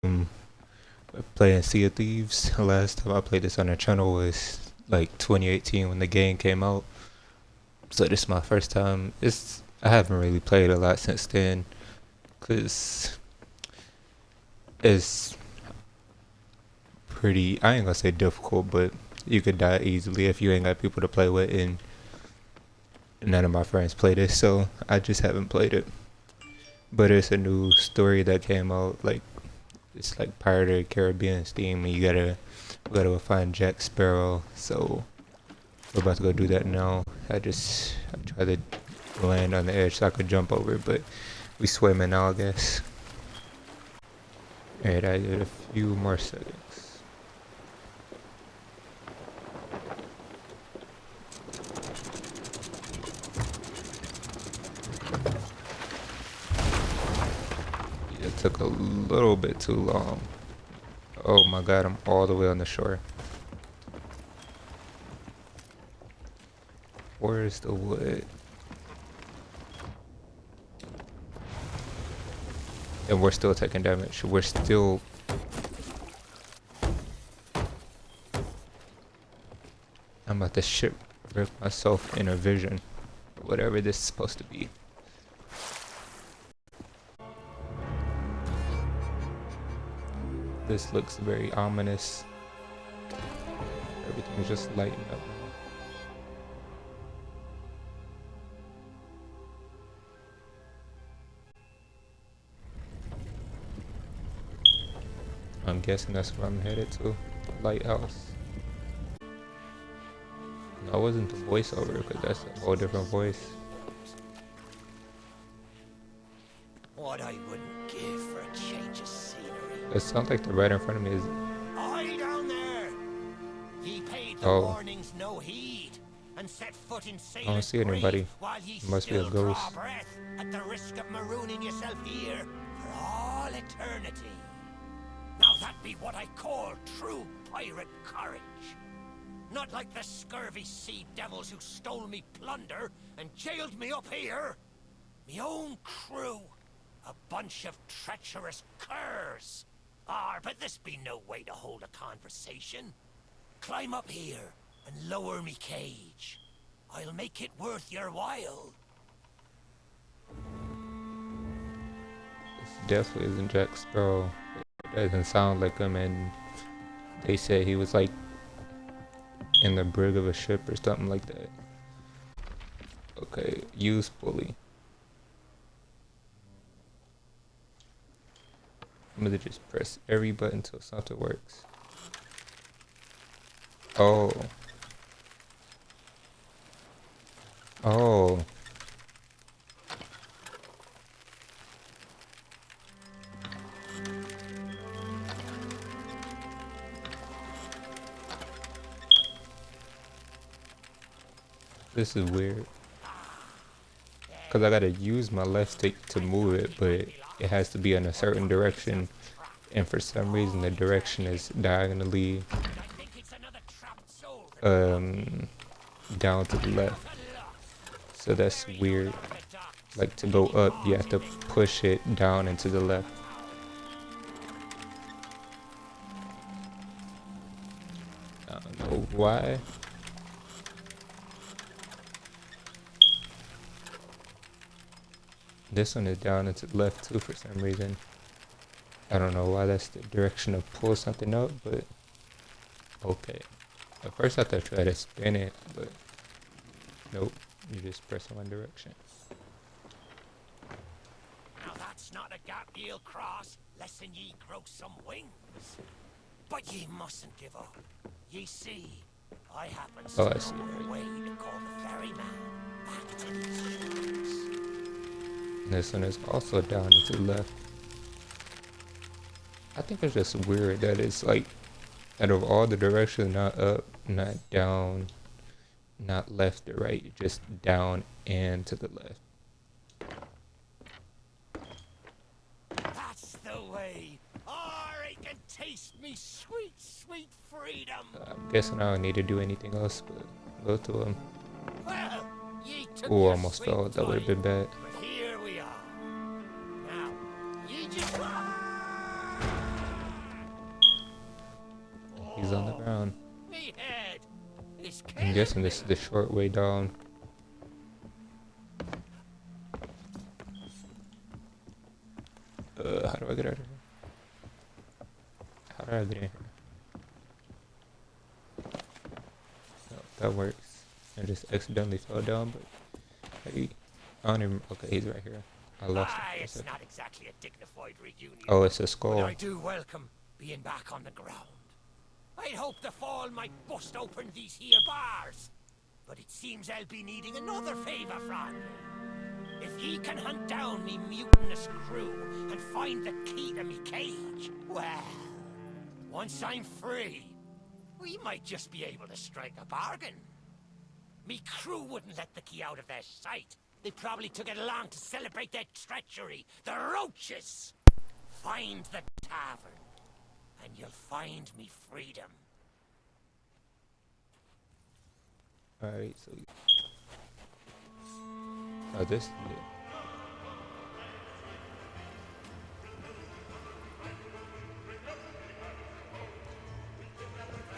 Um, Playing Sea of Thieves. Last time I played this on the channel was like 2018 when the game came out. So this is my first time. I haven't really played a lot since then, cause it's pretty. I ain't gonna say difficult, but you could die easily if you ain't got people to play with, and none of my friends play this, so I just haven't played it. But it's a new story that came out. Like it's like Pirate of the Caribbean theme, and we gotta go find Jack Sparrow. So we're about to go do that now. I tried to land on the edge so I could jump over, but we swimming now, I guess. Alright, I did a few more seconds. It took a little bit too long. Oh my god, I'm all the way on the shore. Where's the wood? And we're still taking damage. We're still... I'm about to shipwreck myself in a vision. Whatever this is supposed to be. This looks very ominous. Everything's just lighting up now. I'm guessing that's where I'm headed to. Lighthouse. No, it wasn't the voiceover, because that's a whole different voice. What I wouldn't give for a change of scenery. It sounds like the right in front of me is... Oi down there! Ye paid the Oh. warnings no heed, and set foot in I don't sailor's see anybody. while ye Must be a still ghost. draw breath at the risk of marooning yourself here for all eternity. Now that be what I call true pirate courage. Not like the scurvy sea devils who stole me plunder and jailed me up here. Me own crew. A bunch of treacherous curs. But this be no way to hold a conversation. Climb up here and lower me cage. I'll make it worth your while. This definitely isn't Jack Sparrow. It doesn't sound like him, and they said he was like in the brig of a ship or something like that. Okay, use pulley. I'm gonna just press every button until something works. Oh. Oh. This is weird. Because I gotta use my left stick to move it, but it has to be in a certain direction. And for some reason the direction is diagonally down to the left. So that's weird. Like to go up, you have to push it down and to the left. I don't know why. This one is down and to the left too for some reason. I don't know why that's the direction to pull something up, but okay. At first I thought you had to spin it, but nope. You just press one direction. Now that's not a gap ye'll cross, lest ye grow some wings. But ye mustn't give up. Ye see, I happen to know a way to call the ferryman back to these shores. This one is also down and to the left. I think it's just weird that it's like, out of all the directions, not up, not down, not left or right, just down and to the left. That's the way. I can taste me sweet, sweet freedom. I'm guessing I don't need to do anything else but go to him. Well, ye took Ooh, your almost sweet fell. That would have been bad. But here we are. Now, ye just... He's on the ground. Me head is I'm guessing this is the short way down. How do I get out of here? How do I get in here? No, that works. I just accidentally fell down, but hey, I don't even. Okay, he's right here. I lost him. For a It's second. not exactly a dignified reunion. Oh, it's a But skull. I do welcome being back on the ground. I'd hoped the fall might bust open these here bars. But it seems I'll be needing another favour from you. If ye can hunt down me mutinous crew and find the key to me cage, well, once I'm free, we might just be able to strike a bargain. Me crew wouldn't let the key out of their sight. They probably took it along to celebrate their treachery. The roaches! Find the tavern, and you'll find me freedom. Alright, so. Oh, this. Yeah.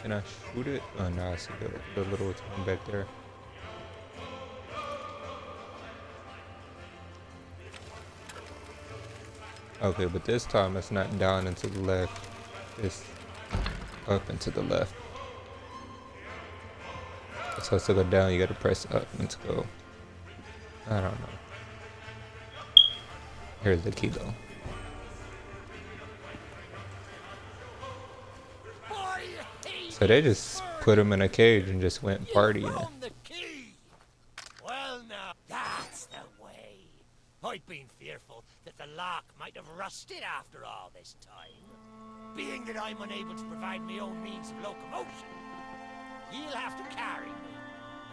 Can I shoot it? Oh no, I see the little thing back there. Okay, but this time it's not down and to the left. It's up and to the left. So to go down, you gotta press up and to go. I don't know. Here's the key though. So they just put him in a cage and just went partying. Found the key. Well now, that's the way. I'd been fearful that the lock might have rusted after all this time. Being that I'm unable to provide my own means of locomotion, you'll have to carry me.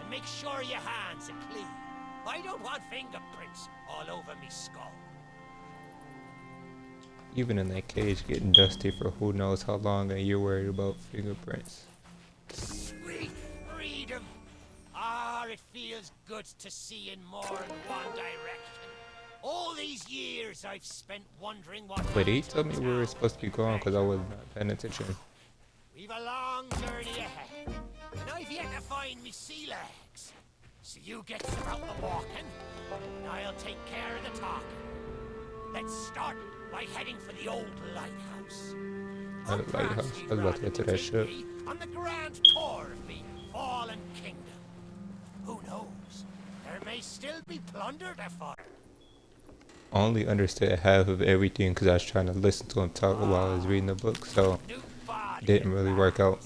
And make sure your hands are clean. I don't want fingerprints all over me skull. Even in that cage getting dusty for who knows how long, and you're worried about fingerprints. Sweet freedom! Ah, it feels good to see in more than one direction. All these years I've spent wondering what... But he told me we were supposed to be going because I was not paying attention. We've a long journey ahead, and I've yet to find me sea legs. So you get about the walking, and I'll take care of the talking. Let's start by heading for the old lighthouse. The lighthouse. I was about to get to that ship. On the grand tour of the fallen kingdom. Who knows? There may still be plunder to find. I only understood half of everything because I was trying to listen to him talk while I was reading the book, so it didn't really work out.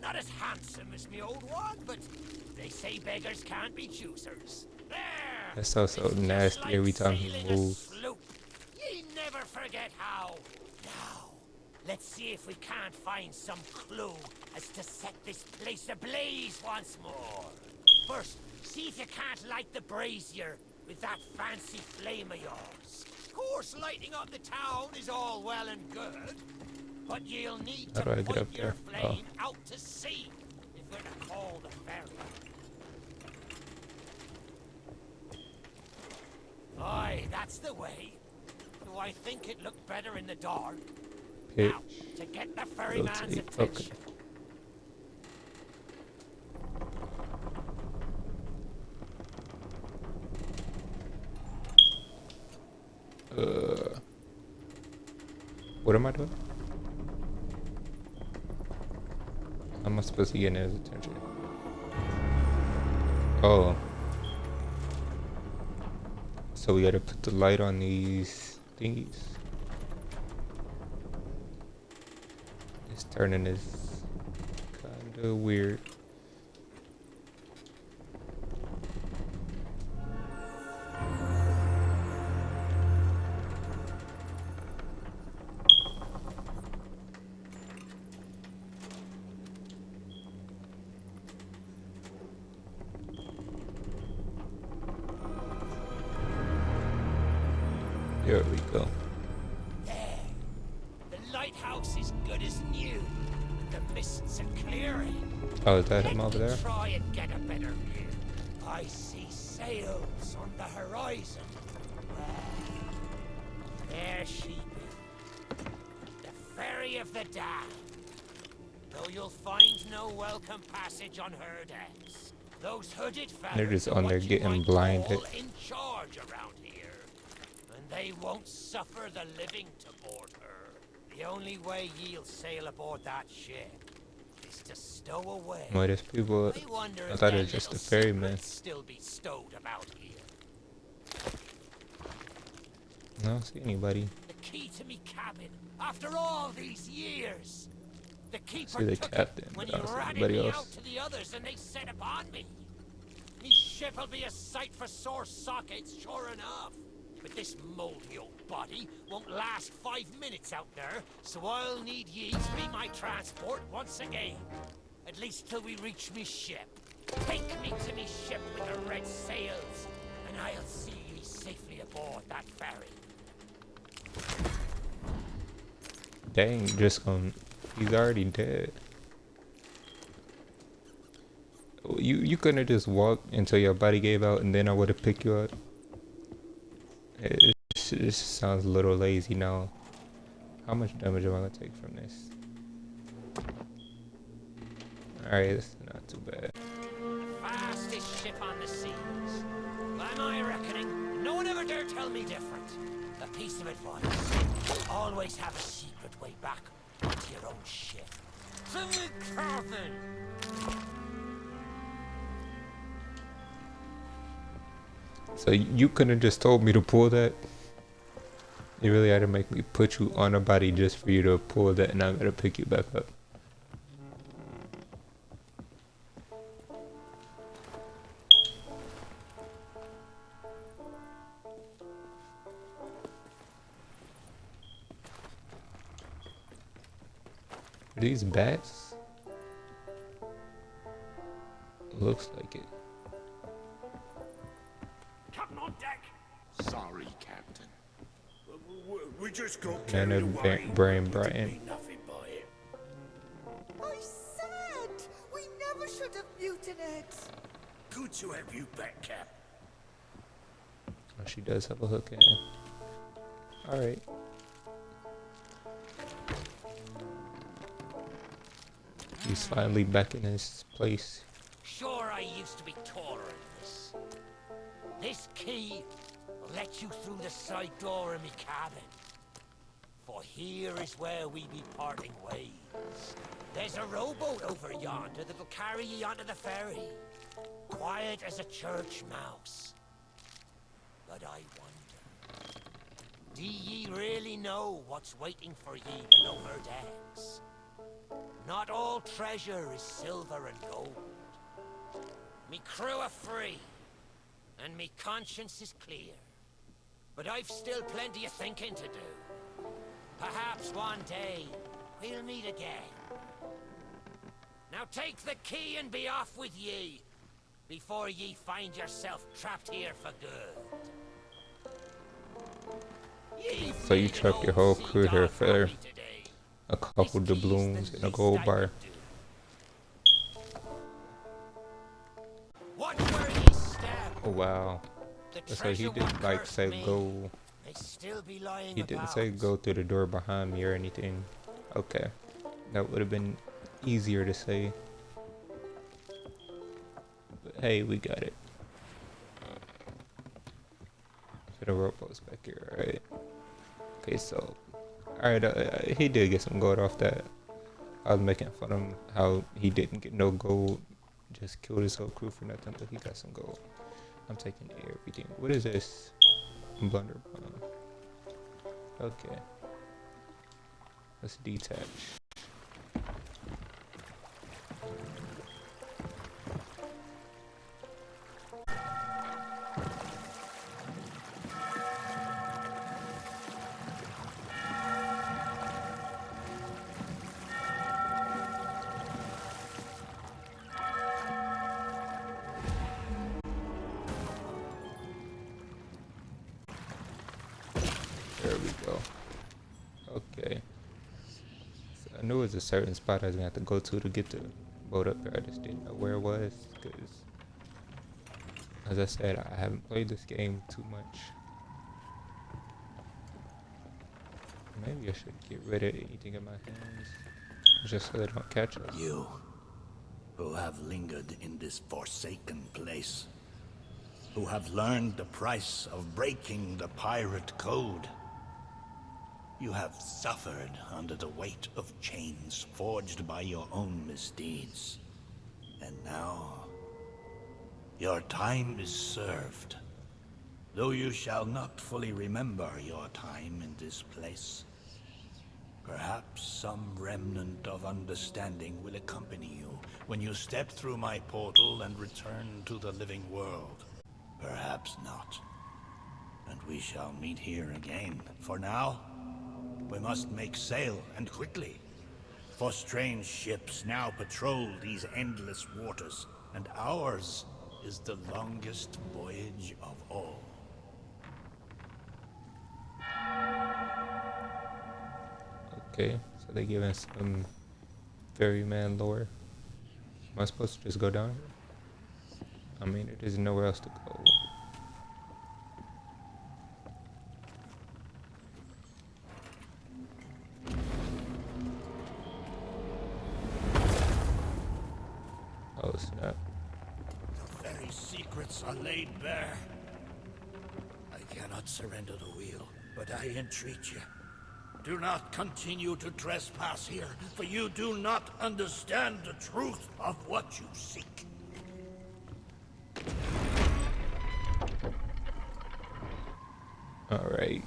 Not as handsome as me old one, but they say beggars can't be choosers. There! That's so nasty every time he moves. Ye never forget how. Now, let's see if we can't find some clue as to set this place ablaze once more. First, see if you can't light the brazier with that fancy flame of yours. Of course, lighting up the town is all well and good, but you'll need How do I to get point up your there? flame out to sea if we're to call the ferry. Aye, that's the way. Do I think it looked better in the dark? Pitch. Now, to get the ferryman's Rotate. attention. What am I doing? How am I supposed to get his attention? Oh. So we gotta put the light on these thingies. It's turning this kinda weird. There we go. There. The lighthouse is good as new. The mists are clearing. Oh, is that him over Let me there? try and get a better view. I see sails on the horizon. Well, there she be. The ferry of the dam. though you'll find no welcome passage on her decks. Those hooded They're fellas just are on there what you getting might blinded. call in charge around here, and they won't suffer the living to board her. The only way ye'll sail aboard that ship is to stow away. Why there's people? I wonder I if thought their it was just little the ferryman. secrets still be stowed about here. I don't see anybody. The key to me cabin, after all these years. The keeper See the took captain, it when but I he don't see ratted anybody me else. out to the others and they set upon me. Me ship'll be a sight for sore sockets, sure enough. But this moldy old body won't last 5 minutes out there, so I'll need ye to be my transport once again. At least till we reach me ship. Take me to me ship with the red sails, and I'll see ye safely aboard that ferry. Dang, just gonna. He's already dead. You couldn't have just walked until your body gave out, and then I would have picked you up. It just sounds a little lazy now. How much damage am I gonna take from this? Alright, this is not too bad. Fastest ship on the seas. By my reckoning, no one ever dare tell me different. A piece of advice. Always have a secret way back onto your own ship. To the coffin! So you couldn't have just told me to pull that? You really had to make me put you on a body just for you to pull that, and I gotta pick you back up. Are these bats? Looks like it. Captain on deck! Sorry, Captain. We just got And carried a away. brain We didn't Brian. mean nothing by it. I said we never should have mutinied. Good to have you back, Cap. Oh, she does have a hook in. Alright. He's finally back in his place. Sure, I used to be taller than this. This key will let you through the side door of me cabin. For here is where we be parting ways. There's a rowboat over yonder that'll carry ye onto the ferry. Quiet as a church mouse. But I wonder, do ye really know what's waiting for ye below her decks? Not all treasure is silver and gold. Me crew are free, and me conscience is clear. But I've still plenty of thinking to do. Perhaps one day, we'll meet again. Now take the key and be off with ye, before ye find yourself trapped here for good. Ye So you fleeting trapped your old whole sea crew here dog for brought me today. a couple This key's the doubloons and a least gold I bar. could do. Watch where ye step. Oh wow. The So he treasure didn't won't like curse say me. go. They still be lying He didn't about. say go through the door behind me or anything. Okay. That would have been easier to say. But hey, we got it. So the rowboat's back here, alright. Okay, so. Alright, he did get some gold off that. I was making fun of him how he didn't get no gold. Just killed his whole crew for nothing, but he got some gold. I'm taking everything. What is this? Blunder bomb. Okay. Let's detach. There we go. Okay. So I knew it was a certain spot I was gonna have to go to get the boat up there. I just didn't know where it was because, as I said, I haven't played this game too much. Maybe I should get rid of anything in my hands. just so they don't catch us. You, who have lingered in this forsaken place, who have learned the price of breaking the pirate code. You have suffered under the weight of chains forged by your own misdeeds. And now, your time is served. Though you shall not fully remember your time in this place, perhaps some remnant of understanding will accompany you when you step through my portal and return to the living world. Perhaps not. And we shall meet here again. For now, we must make sail, and quickly. For strange ships now patrol these endless waters, and ours is the longest voyage of all. Okay, so they giving some ferryman lore. Am I supposed to just go down here? I mean, there's nowhere else to go. Oh snap. The very secrets are laid bare. I cannot surrender the wheel, but I entreat you. Do not continue to trespass here, for you do not understand the truth of what you seek. Alright.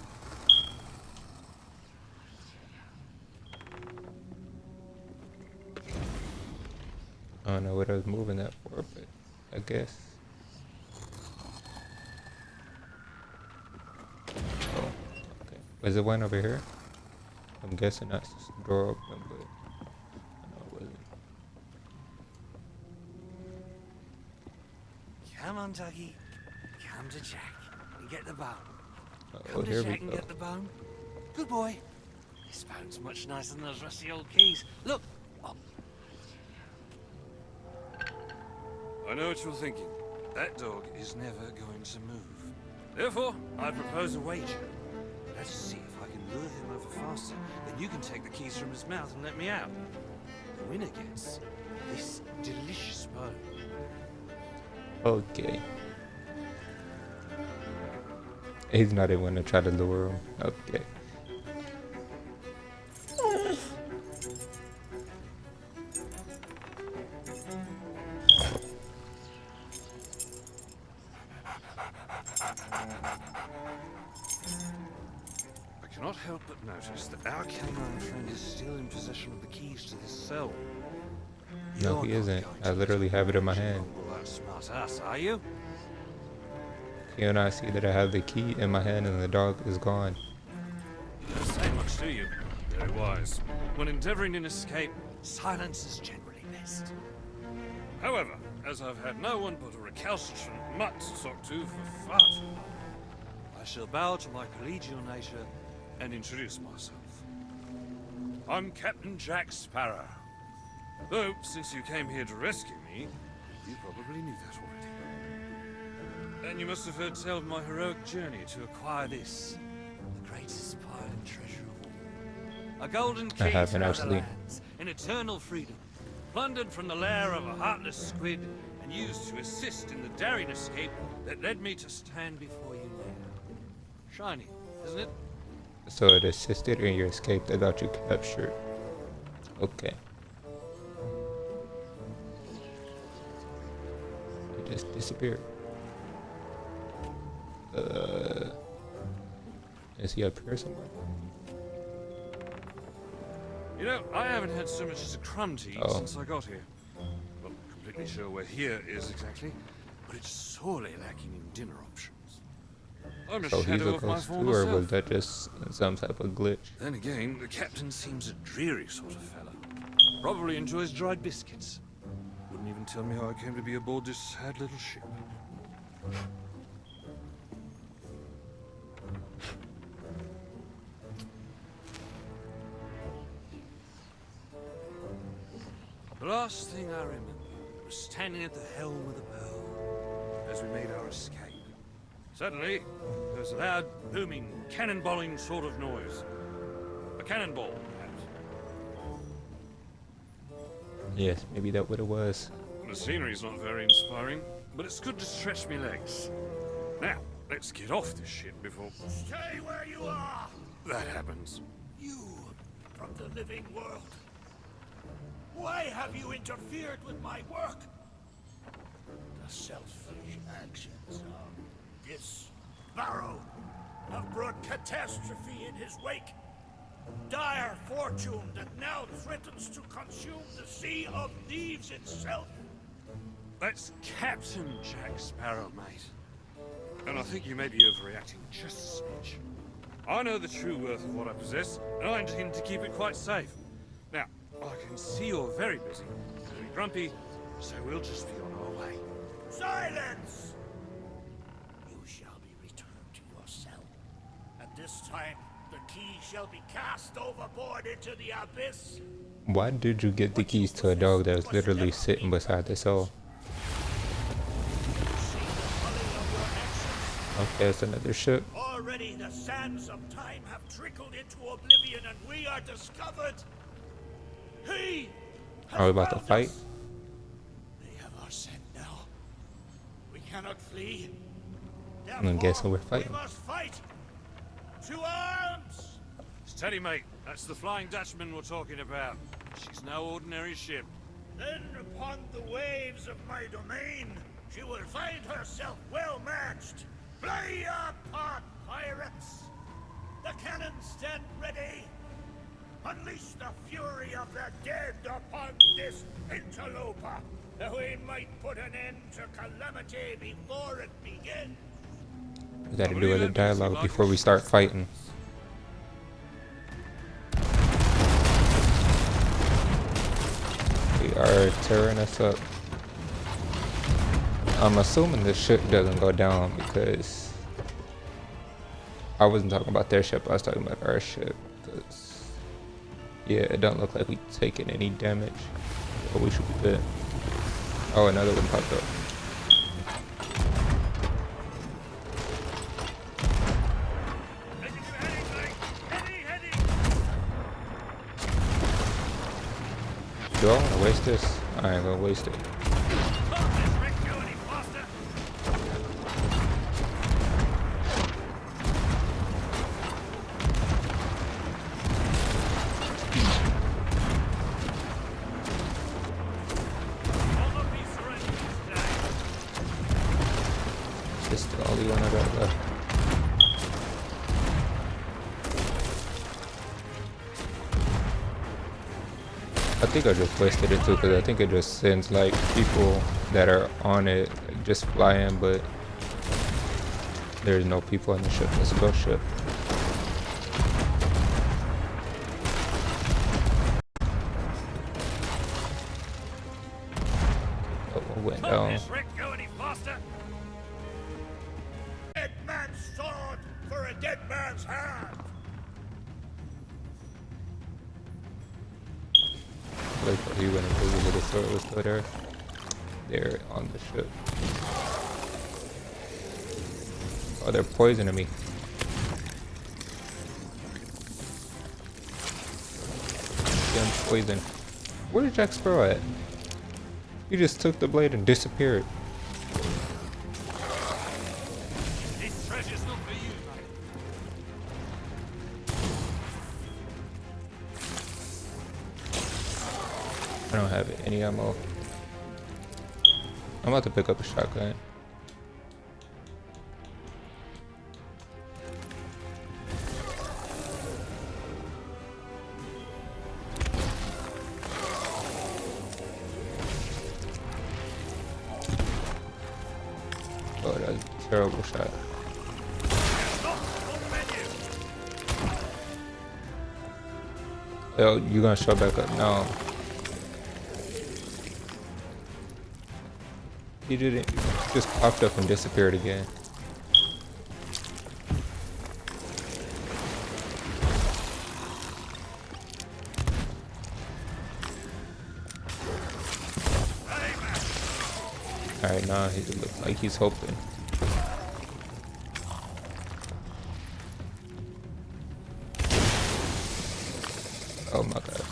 I don't know what I was moving that for, but I guess. Oh, okay. Was it one over here? I'm guessing that's the door open, but no, it wasn't. Come on, Dougie. Come to Jack and get the bone. Oh, Come here to we Jack and go. get the bone. Good boy. This bone's much nicer than those rusty old keys. Look. Oh, I know what you're thinking. That dog is never going to move. Therefore, I propose a wager. Let's see if I can lure him over faster. Then you can take the keys from his mouth and let me out. The winner gets this delicious bone. Okay. He's not even gonna try to lure him. Okay. I cannot help but notice that our canine friend is still in possession of the keys to this cell. No, You're he not isn't. going I to literally have it in my hand. Well, that's smart ass, are you? Can you not see that I have the key in my hand and the dog is gone? You don't say much, do you? Very wise. When endeavoring an escape, silence is generally best. However, as I've had no one but a recalcitrant mutt to talk to for far too long, I shall bow to my collegial nature and introduce myself. I'm Captain Jack Sparrow. Though, since you came here to rescue me, you probably knew that already. And you must have heard tell of my heroic journey to acquire this, the greatest pirate treasure of all. A golden key haven't to actually. other lands, in eternal freedom, plundered from the lair of a heartless squid, and used to assist in the daring escape that led me to stand before you now. Shiny, isn't it? So it assisted in your escape that got you captured. Okay. It just disappeared. Is he up here somewhere? You know, I haven't had so much as a crumb to eat Oh. since I got here. Not completely sure where here is exactly, but it's sorely lacking in dinner options. I'm a So he's shadow a of my ghost too, former or was self. that just some type of glitch? Then again, the captain seems a dreary sort of fella. Probably enjoys dried biscuits. Wouldn't even tell me how I came to be aboard this sad little ship. The last thing I remember was standing at the helm of the Pearl as we made our escape. Suddenly, there was a loud, booming, cannonballing sort of noise. A cannonball, perhaps. Yes, maybe that what it was. The scenery's not very inspiring, but it's good to stretch me legs. Now, let's get off this shit before Stay where you are! that happens. You from the living world. Why have you interfered with my work? The selfish actions of this Barrow have brought catastrophe in his wake. Dire fortune that now threatens to consume the Sea of Thieves itself. That's Captain Jack Sparrow, mate. And I think you may be overreacting just a smidge. I know the true worth of what I possess, and I intend to keep it quite safe. Now, I can see you're very busy, very grumpy, so we'll just be on our way. Silence! You shall be returned to your cell. At this time, the key shall be cast overboard into the abyss. Why did you give the keys to a dog that was literally sitting beside the cell? Okay, it's another ship. Already the sands of time have trickled into oblivion and we are discovered. He has Are we about to found fight? us. They have our scent now. We cannot flee. I'm guessing we're Therefore, fighting. we must fight. To arms! Steady, mate. That's the Flying Dutchman we're talking about. She's no ordinary ship. Then upon the waves of my domain, she will find herself well matched. Play your part, pirates! The cannons stand ready! Unleash the fury of the dead upon this interloper, that we might put an end to calamity before it begins! We gotta do other dialogue before we start fighting. They are tearing us up. I'm assuming the ship doesn't go down because I wasn't talking about their ship, I was talking about our ship. Cause yeah, it don't look like we taking any damage, but we should be good. Oh, another one popped up. Do I want to waste this? I ain't gonna waste it. This is the only one I got left. I think I just wasted it too, because I think it just sends like people that are on it just fly in, but there's no people on the ship. It's a ghost ship. Oh, it went down. Dead man's sword for a dead man's hand! Like he went invisible, the sword was still there. They're on the ship. Oh, they're poisoning me. Getting poisoned. Where did Jack Sparrow at? He just took the blade and disappeared. This treasure's not for you, mate. I don't have any ammo. I'm about to pick up a shotgun. Oh, that's a terrible shot. Yo, you gonna show back up now? He didn't. Just popped up and disappeared again. Alright, now he looks like he's hoping. Oh my god.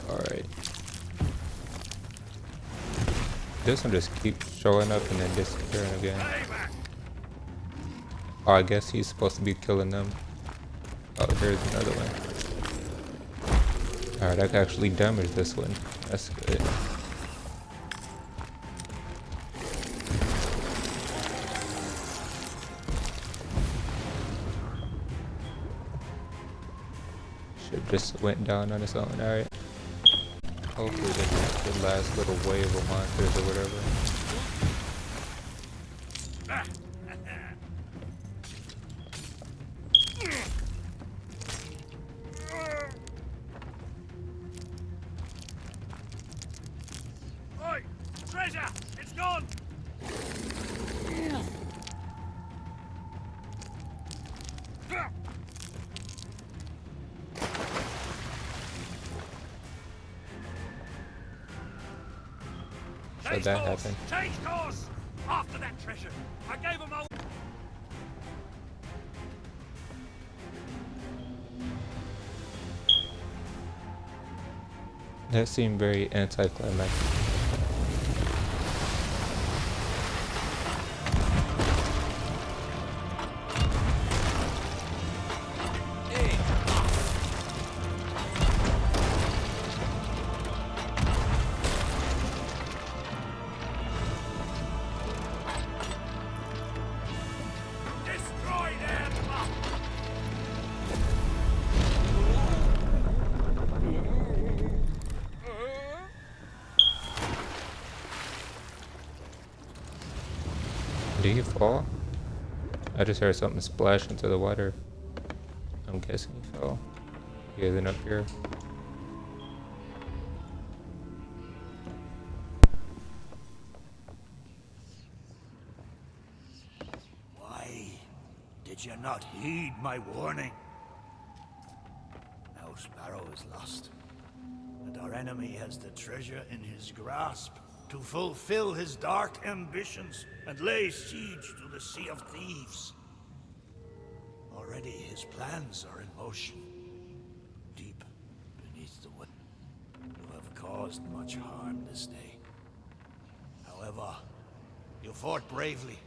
Alright. This one just keeps showing up and then disappearing again. Oh, I guess he's supposed to be killing them. Oh, here's another one. Alright, I can actually damage this one. That's good. Ship just went down on its own. Alright. Hopefully that's the last little wave of monsters or whatever. Oi! Treasure! It's gone! So that happened. Change course! After that treasure! I gave him a... That seemed very anticlimactic. Destroy them! Did he fall? I just heard something splash into the water. I'm guessing he fell. He isn't up here. Why did you not heed my warning? Now Sparrow is lost, and our enemy has the treasure in his grasp to fulfill his dark ambitions and lay siege to the Sea of Thieves. Already his plans are in motion. Deep beneath the wind, you have caused much harm this day. However, you fought bravely.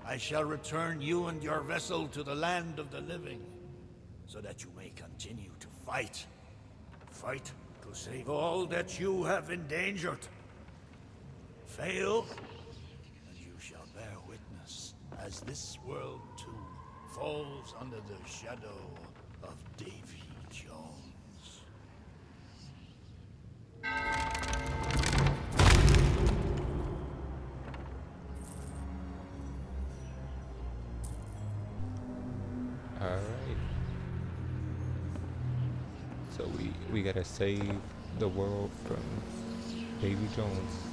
I shall return you and your vessel to the land of the living, so that you may continue to fight. Fight to save all that you have endangered. Fail, and you shall bear witness as this world too falls under the shadow of Davy Jones. Alright. So we gotta save the world from Davy Jones.